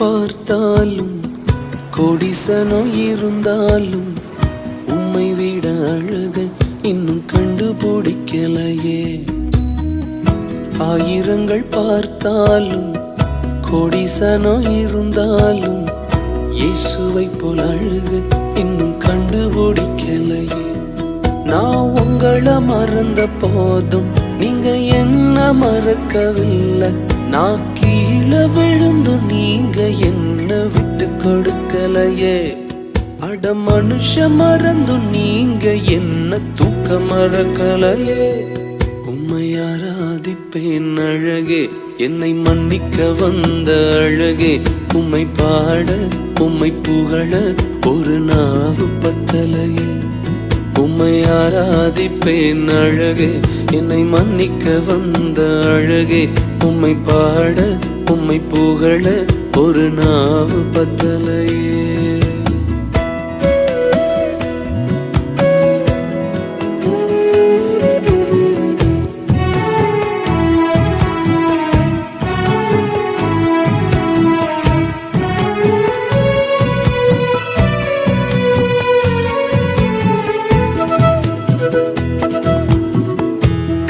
பார்த்தாலும் கோடிசனம் இருந்தாலும் உம்மை விட அழக இன்னும் கண்டுபிடிக்கலையே. ஆயிரங்கள் பார்த்தாலும் கோடிசனம் இருந்தாலும் இயேசுவை போல் அழக இன்னும் கண்டுபிடிக்கலையே. நான் உங்களை மறந்த போதும் நீங்க என்ன மறக்கவில்லை. நான் கீழே விழுந்து நீங்க என்ன விட்டு கொடுக்கலையே. அட மனுஷ மறந்து நீங்க என்ன தூக்க மறக்கலையே. உம்மை ஆராதிப்பேன் அழகே, என்னை மன்னிக்க வந்த அழகே. உம்மை பாட உம்மை புகழ ஒரு நாவு பத்தலையே. உம்மை ஆராதிப்பேன் அழகே, என்னை மன்னிக்க வந்த அழகே. உம்மை பாட உம்மை புகழ ஒரு நாவு பத்தலையே.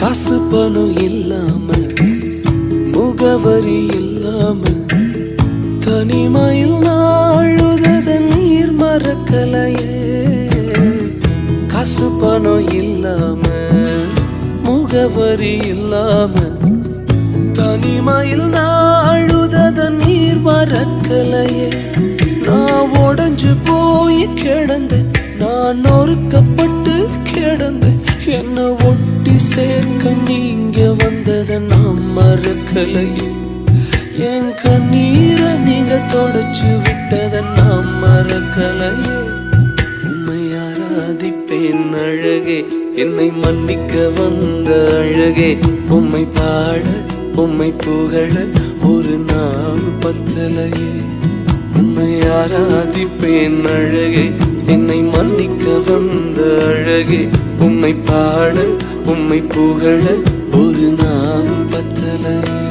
காசு பணம் இல்லாம முகவரி இல்லாம தனிமையில் நாழுத நீர் மறக்கலையே. காசு பணம் இல்லாம முகவரி இல்லாம தனிமையில் நாழுத நீர் மறக்கலையே. நான் உடைஞ்சு போய் கிடந்து, நான் நொறுக்கப்பட்டு கிடந்து, என்ன ஒட்டி சேர்க்க நீங்க வந்ததை நான் மறக்கலையே. என் கண்ணீரை நீங்க தொடச்சு விட்டதை நான் மறக்கலையே. உம்மை ஆராதிப்பேன் அழகே, என்னை மன்னிக்க வந்த அழகே. உம்மை பாட உம்மை புகழ ஒரு நாவு பத்தலையே. உம்மை ஆராதிப்பேன் அழகே, என்னை மன்னிக்க வந்த அழகே. உம்மை பாட உம்மை புகழ ஒரு நாவு பத்தலையே.